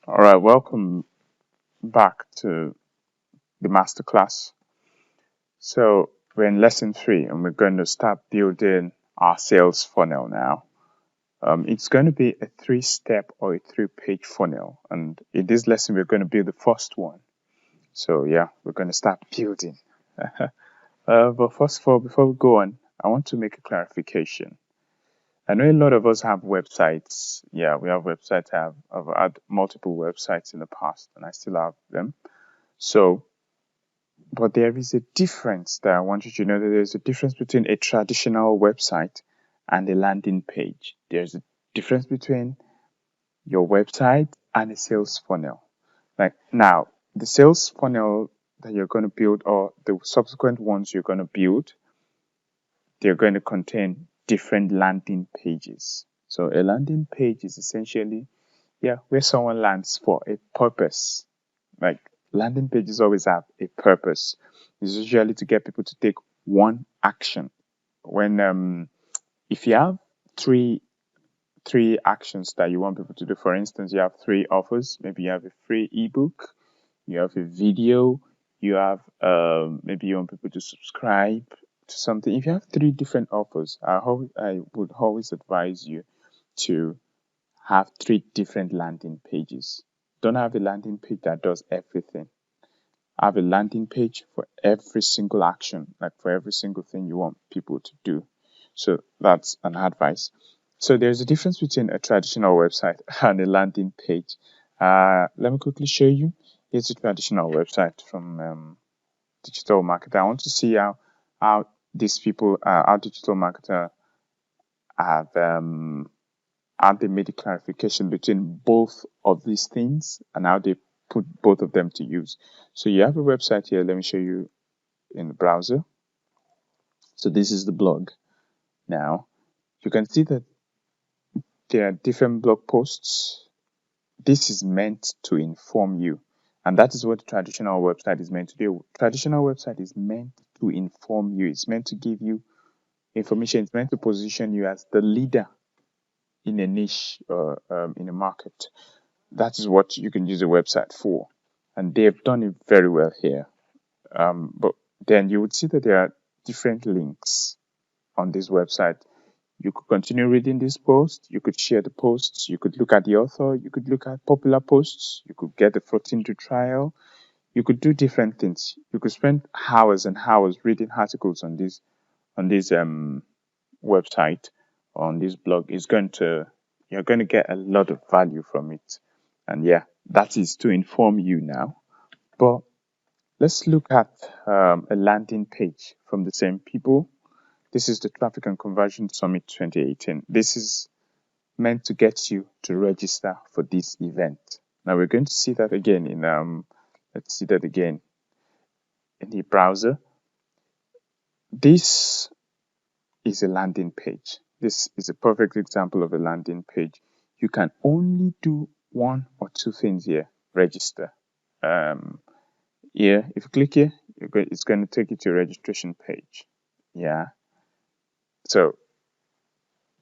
All right, welcome back to the masterclass. So we're in lesson 3, and we're going to start building our sales funnel now. It's going to be a 3-step or a 3-page funnel, and in this lesson, we're going to build the first one. So yeah, we're going to start building. But first of all, before we go on, I want to make a clarification. I know a lot of us have websites. Yeah, we have websites. I've had multiple websites in the past, and I still have them. So, but there is a difference that I want you to know that there's a difference between a traditional website and a landing page. There's a difference between your website and a sales funnel. Like now, the sales funnel that you're going to build or the subsequent ones you're going to build, they're going to contain different landing pages. So a landing page is essentially, where someone lands for a purpose. Like landing pages always have a purpose. It's usually to get people to take one action. When if you have three actions that you want people to do, for instance, you have 3 offers. Maybe you have a free ebook, you have a video, you have maybe you want people to subscribe to something. If you have 3 different offers, I would always advise you to have 3 different landing pages. Don't have a landing page that does everything. Have a landing page for every single action, like for every single thing you want people to do. So that's an advice. So there's a difference between a traditional website and a landing page. Let me quickly show you. Here's a traditional website from digital marketer. I want to see how these people, how digital marketer have how they made a clarification between both of these things and how they put both of them to use. So you have a website here. Let me show you in the browser. So this is the blog. Now you can see that there are different blog posts. This is meant to inform you, and that is what the traditional website is meant to do. Traditional website is meant to inform you. It's meant to give you information. It's meant to position you as the leader in a niche or in a market. That is what you can use a website for, and they've done it very well here. But then you would see that there are different links on this website. You could continue reading this post, you could share the posts, you could look at the author, you could look at popular posts, you could get the 14-day trial, you could do different things. You could spend hours and hours reading articles on this website, on this blog. You're going to get a lot of value from it. And yeah, that is to inform you now. But let's look at a landing page from the same people. This is the Traffic and Conversion Summit 2018. This is meant to get you to register for this event. Now we're going to see that again in let's see that again in the browser. This is a landing page. This is a perfect example of a landing page. You can only do 1 or 2 things here. Register. Here, if you click here, it's going to take you to a registration page. Yeah. So,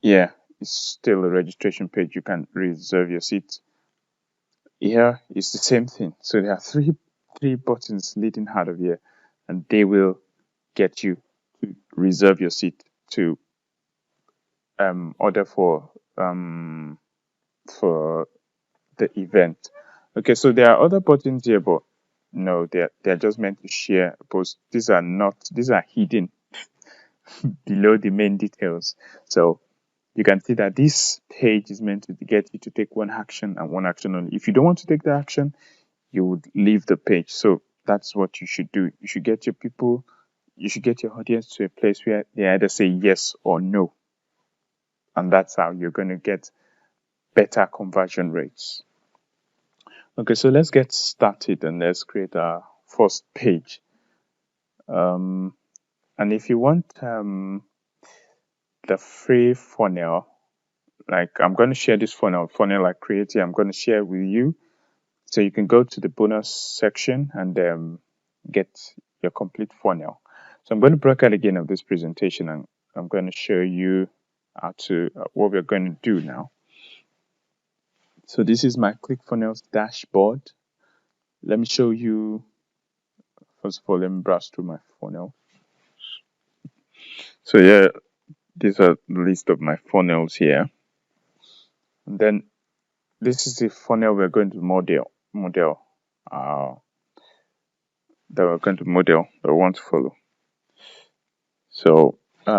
yeah, it's still a registration page. You can reserve your seat. Here is the same thing. So there are three buttons leading out of here, and they will get you to reserve your seat, to order for the event. Okay, so there are other buttons here, but no, they're just meant to share a post. These are hidden below the main details. So you can see that this page is meant to get you to take one action and one action only. If you don't want to take the action, you would leave the page. So that's what you should do. You should get your audience to a place where they either say yes or no. And that's how you're going to get better conversion rates. Okay, so let's get started and let's create our first page. And if you want the free funnel, like I'm going to share this funnel I created, I'm going to share with you. So you can go to the bonus section and get your complete funnel. So I'm going to break out again of this presentation, and I'm going to show you how to what we're going to do now. So this is my ClickFunnels dashboard. Let me show you. First of all, let me browse through my funnel. So yeah, these are the list of my funnels here. And then this is the funnel we're going to model that we're going to model that we want to follow. So we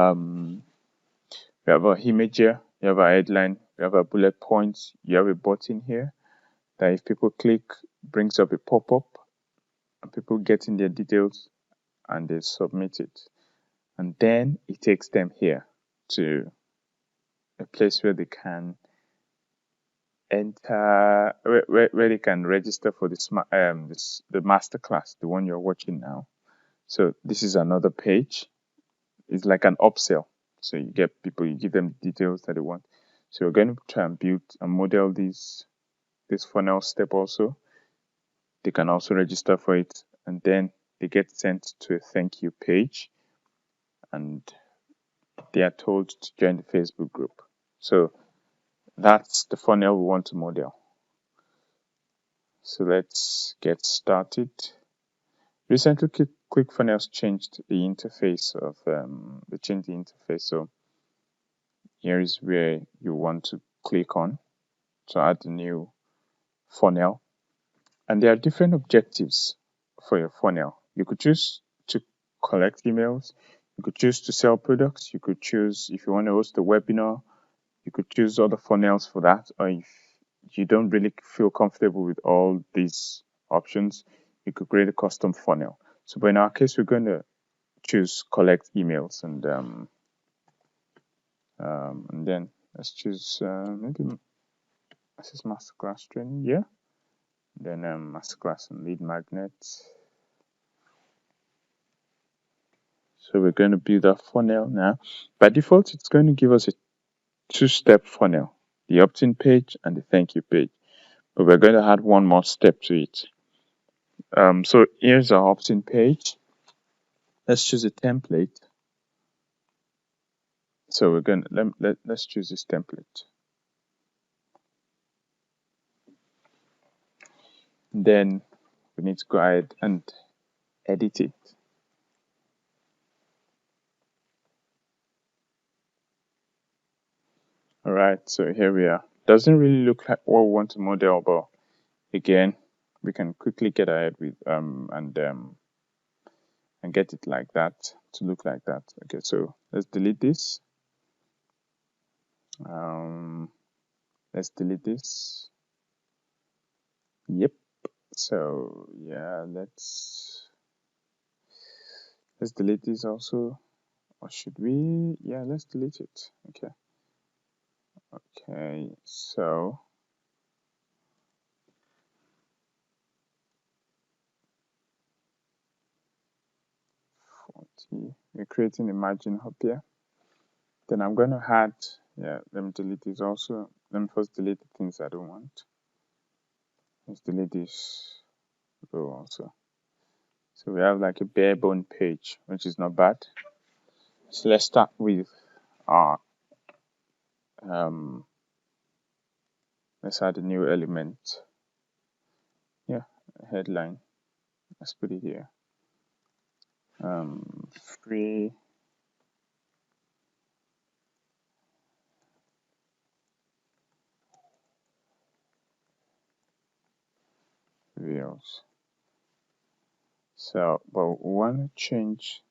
have our image here, you have our headline, we have our bullet points, you have a button here that if people click, brings up a pop-up and people get in their details and they submit it. And then it takes them here to a place where they can enter, where they can register for the masterclass, the one you're watching now. So this is another page. It's like an upsell. So you get people, you give them details that they want. So we're going to try and build and model this funnel step also. They can also register for it, and then they get sent to a thank you page, and they are told to join the Facebook group. So that's the funnel we want to model. So let's get started. Recently, ClickFunnels changed the interface of they changed the interface. So here is where you want to click on to add a new funnel. And there are different objectives for your funnel. You could choose to collect emails. You could choose to sell products. You could choose, if you want to host a webinar, you could choose other funnels for that. Or if you don't really feel comfortable with all these options, you could create a custom funnel. So, but in our case, we're going to choose collect emails, and then let's choose maybe this is masterclass training, yeah. Then masterclass and lead magnet. So we're going to build our funnel now. By default, it's going to give us a two-step funnel, the opt-in page and the thank you page. But we're going to add one more step to it. So here's our opt-in page. Let's choose a template. So we're going to let's choose this template. Then we need to go ahead and edit it. All right, so here we are. Doesn't really look like what we want to model, but again, we can quickly get ahead with and get it like that to look like that. Okay, so let's delete this. Let's delete this. Yep. So yeah, let's delete this also. Or should we? Yeah, let's delete it. Okay. Okay, so we're creating a margin up here. Then I'm going to add, yeah, let me delete this also. Let me first delete the things I don't want. Let's delete this row also. So we have like a bare bone page, which is not bad. So let's start with our, let's add a new element. Yeah, headline. Let's put it here. Free reels. So, but we want to change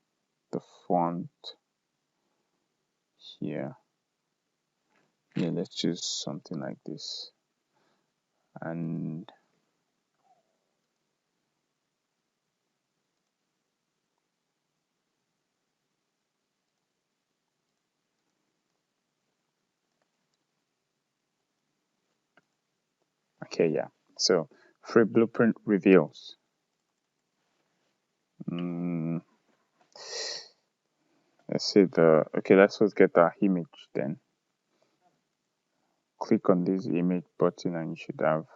the font here. Yeah, let's choose something like this. And okay, yeah. So free blueprint reveals. Let's see okay, let's first get our image then. Click on this image button and you should have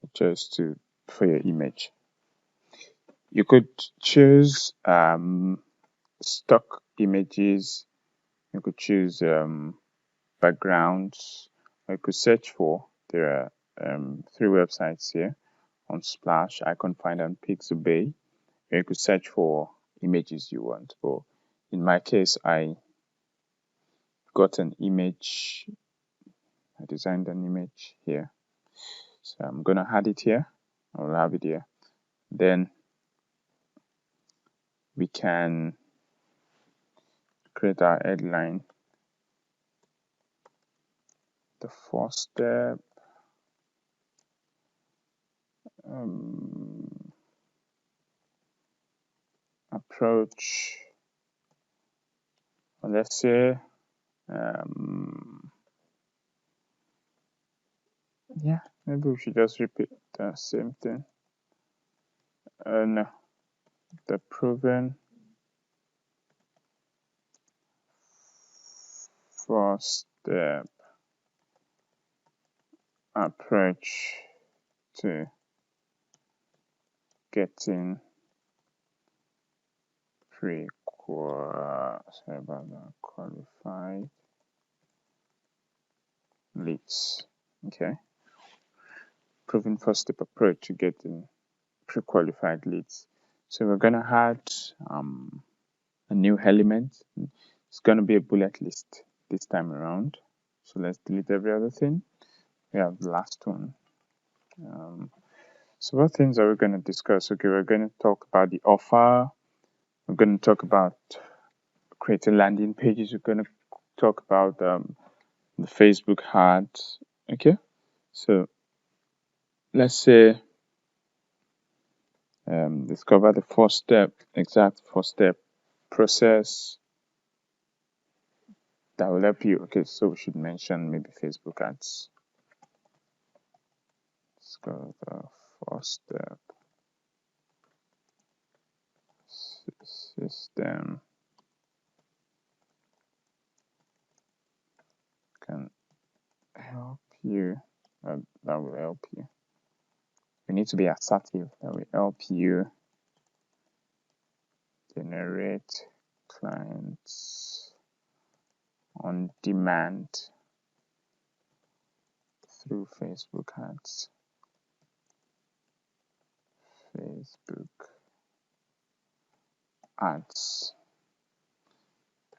a choice for your image. You could choose stock images. You could choose backgrounds, I could search for. There are 3 websites here on Splash, Icon Finder, and Pixabay. You could search for images you want. But in my case, I got an image. I designed an image here. So I'm gonna add it here. I will have it here. Then we can create our headline. The first step. Approach. Let's say. Yeah, maybe we should just repeat the same thing. No, the proven first step approach to getting qualified leads. Okay, proven first step approach to getting pre-qualified leads. So we're gonna add a new element. It's gonna be a bullet list this time around. So let's delete every other thing. We have the last one. So what things are we going to discuss? Okay, we're going to talk about the offer. We're going to talk about creating landing pages. We're going to talk about the Facebook ads. Okay, so let's say discover the exact first step process that will help you. Okay, so we should mention maybe Facebook ads. Discover the first step system can help you. That will help you. You need to be assertive. That will help you generate clients on demand through Facebook ads.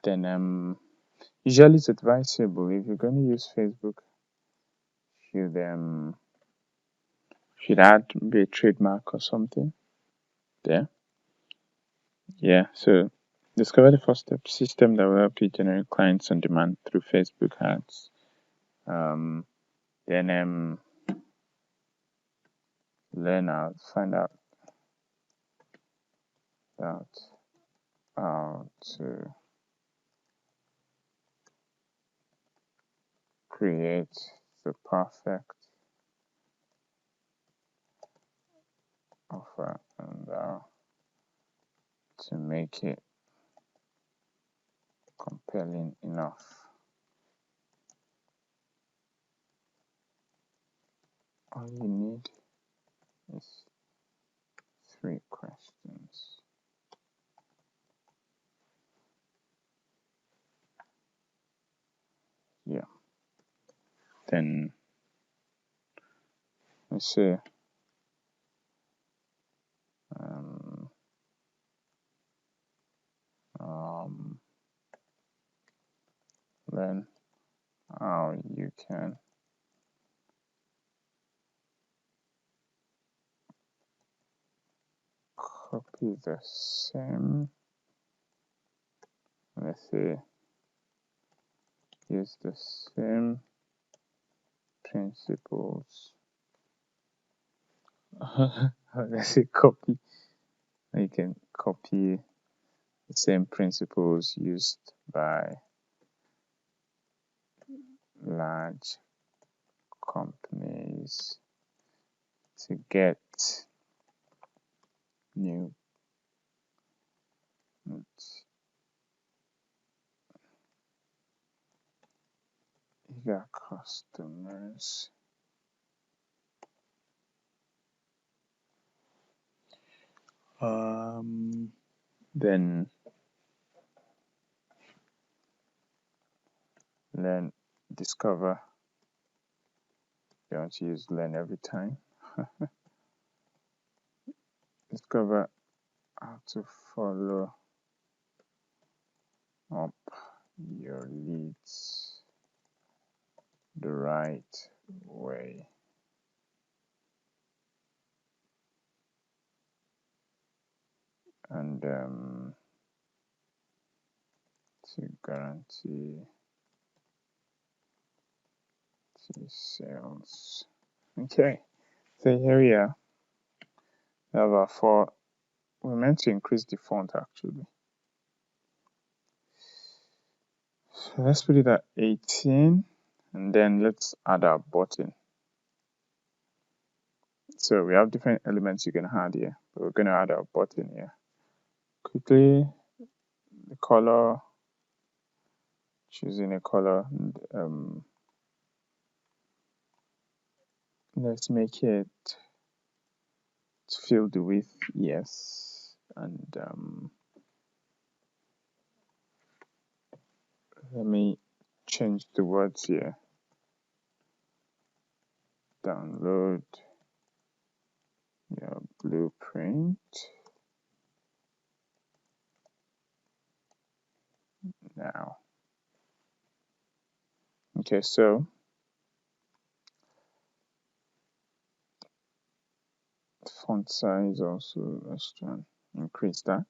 Then usually it's advisable if you're going to use Facebook, should add maybe a trademark or something there. Yeah, so discover the first step system that will help you generate clients on demand through Facebook ads. Then learn out, find out how to create the perfect offer and to make it compelling enough. All you need is 3 questions. Yeah. Then let's say learn how you can copy the same. Let's say use the same principles. Let's say copy. You can copy the same principles used by large companies to get new eager customers. Then discover you want to use learn every time. Discover how to follow up your leads the right way. And to guarantee sales. Okay, so here we are. We have our 4. We're meant to increase the font actually. So let's put it at 18, and then let's add our button. So we have different elements you can add here, but we're going to add our button here. Quickly, the color, choosing a color, and let's make it to fill the width, yes, and let me change the words here. Download your blueprint now. Okay, so font size also, let's try and increase that.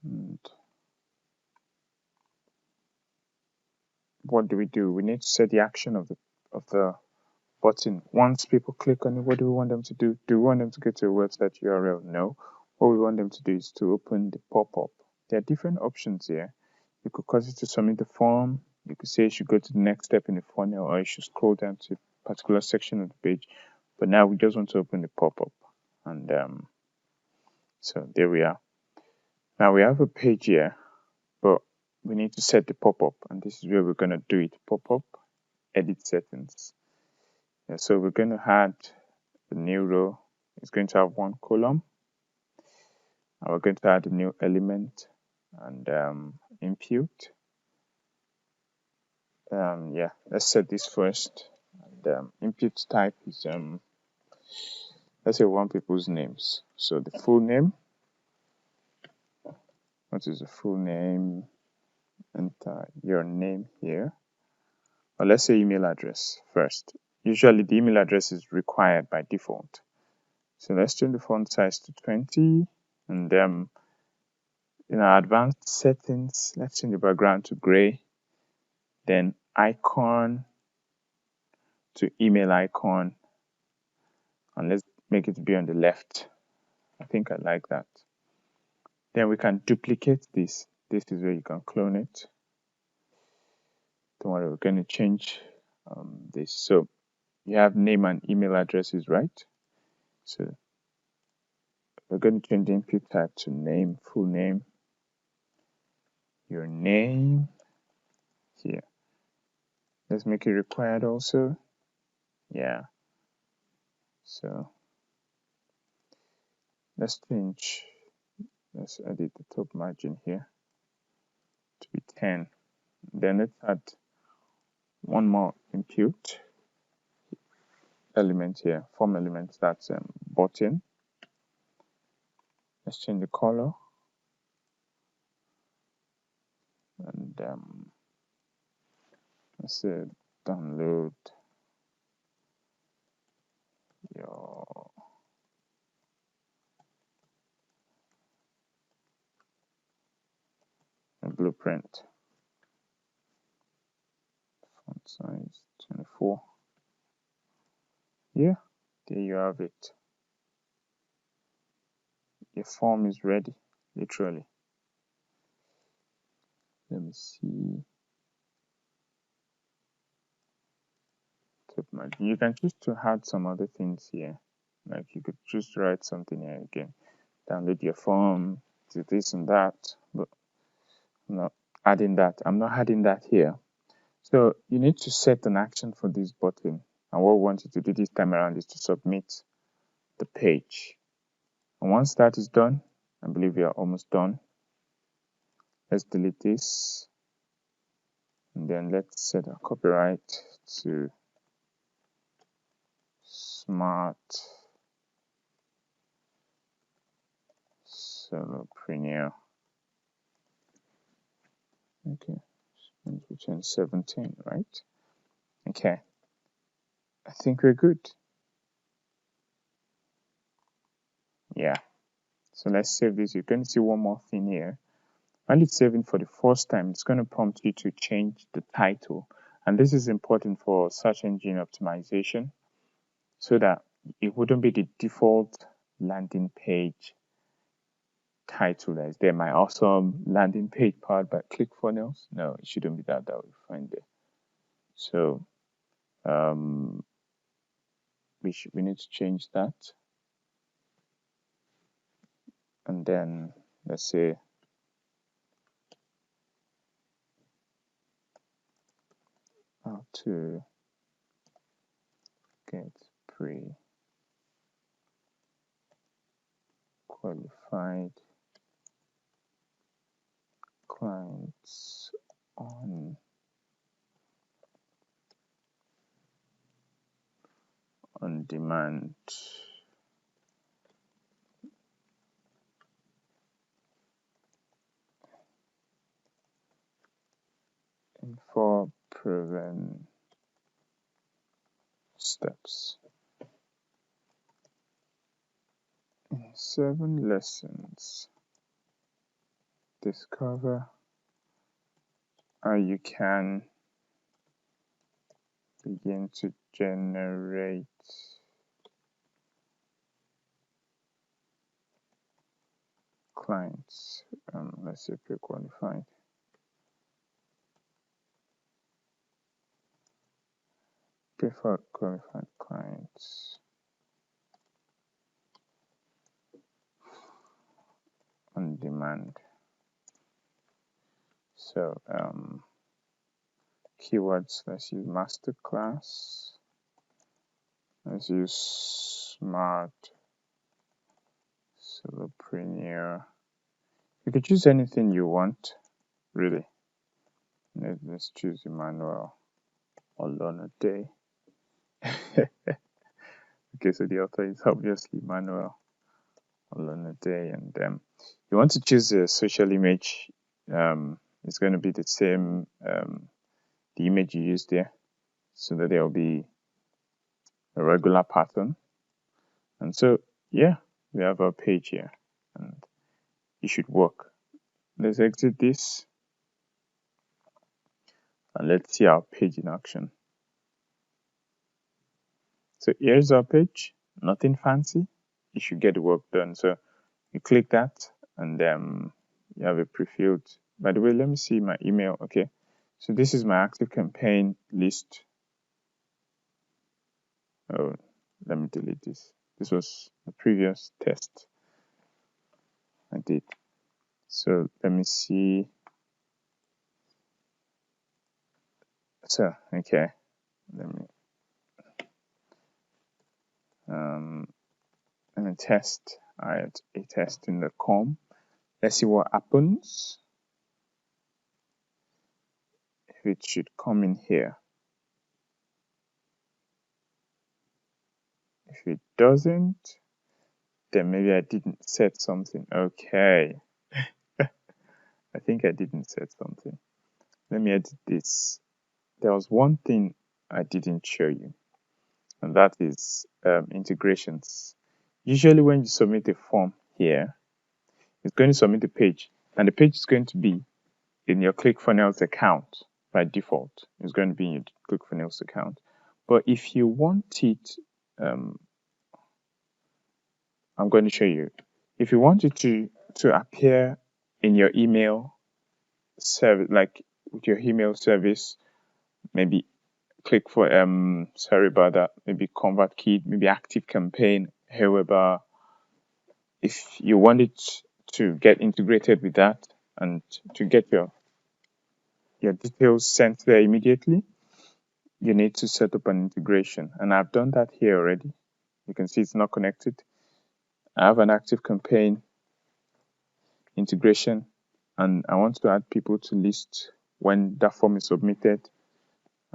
And what do? We need to set the action of the button. Once people click on it, what do we want them to do? Do we want them to get to a website URL? No. What we want them to do is to open the pop-up. There are different options here. You could cause it to submit the form. You could say you should go to the next step in the funnel, or you should scroll down to a particular section of the page. But now we just want to open the pop-up. And so there we are. Now we have a page here, but we need to set the pop-up, and this is where we're going to do it. Pop-up, edit settings. Yeah, so we're going to add a new row. It's going to have 1 column. And we're going to add a new element and impute. Yeah, let's set this first. And impute type is let's say we want people's names. So the full name. What is the full name? Enter your name here. Or let's say email address first. Usually the email address is required by default. So let's change the font size to 20, and in our advanced settings, let's change the background to gray, then icon to email icon, and let's make it be on the left. I think I like that. Then we can duplicate this. This is where you can clone it. Don't worry, we're going to change this. So you have name and email addresses, right? So we're going to change the input type to name, full name, your name here. Let's make it required also. Yeah. So let's edit the top margin here to be 10. Then let's add one more impute element here, form element, that's button. Let's change the color, and let's say download your blueprint. Font size 24. Yeah, there you have it. Your form is ready, literally. Let me see. Top margin. You can choose to add some other things here. Like you could choose to write something here again. Download your form, do this and that. But I'm not adding that. I'm not adding that here. So you need to set an action for this button. And what we want you to do this time around is to submit the page. And once that is done, I believe we are almost done. Let's delete this. And then let's set our copyright to Smart Solopreneur. Okay, return 17, right? Okay, I think we're good. Yeah, so let's save this. You're going to see one more thing here. While it's saving for the first time, it's going to prompt you to change the title. And this is important for search engine optimization so that it wouldn't be the default landing page title that is there. My awesome landing page powered by ClickFunnels. No, it shouldn't be that we find there. So we need to change that. And then let's say how to get pre-qualified clients on demand. In 4 proven steps. In 7 lessons, discover how you can begin to generate clients. Let's say pre-qualified. Qualified clients on demand. So keywords, let's use masterclass. Let's use smart solopreneur. You could choose anything you want, really. Let's choose Emmanuel or learn a day. Okay, so the author is obviously Emmanuel or learn a day, and you want to choose a social image. It's going to be the same the image you used there, so that there will be a regular pattern. And so yeah, we have our page here, and it should work. Let's exit this and let's see our page in action. So here's our page, nothing fancy. You should get the work done. So you click that, and you have a pre-filled. By the way, let me see my email. Okay, so this is my active campaign list. Oh, let me delete this. This was the previous test I did. So let me see. So okay, let me test. I had a test in the com. Let's see what happens. If it should come in here. If it doesn't, then maybe I didn't set something. Okay. I think I didn't set something. Let me edit this. There was one thing I didn't show you, and that is integrations. Usually when you submit a form here, it's going to submit a page, and the page is going to be in your ClickFunnels account by default. It's going to be in your ClickFunnels account. But if you want it, I'm going to show you. If you want it to appear in your email service, like with your email service, maybe click for sorry about that, maybe ConvertKit, maybe Active Campaign, however, if you want it to get integrated with that and to get your details sent there immediately, you need to set up an integration. And I've done that here already. You can see it's not connected. I have an Active Campaign integration, and I want to add people to list when that form is submitted,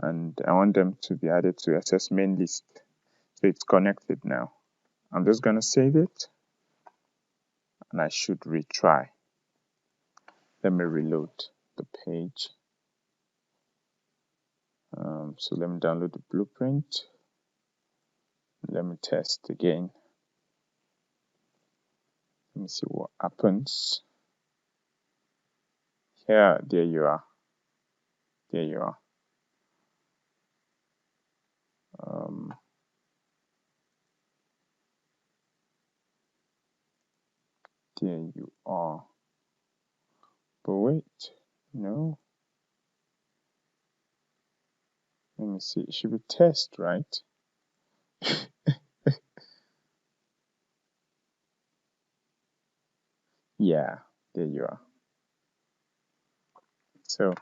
and I want them to be added to SS main list. So it's connected now. I'm just going to save it, and I should retry. Let me reload the page. So let me download the blueprint. Let me test again. Let me see what happens. Here, there you are. There you are. There you are. But wait, no. Let me see. It should be test, right? Yeah, there you are. So,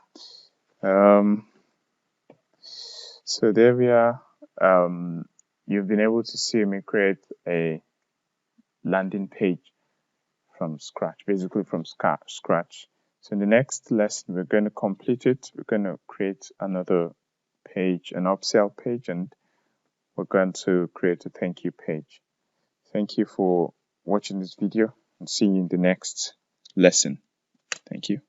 so there we are. You've been able to see me create a landing page from scratch, basically from scratch. So in the next lesson, we're going to complete it. We're going to create another page, an upsell page, and we're going to create a thank you page. Thank you for watching this video, and see you in the next lesson. Thank you.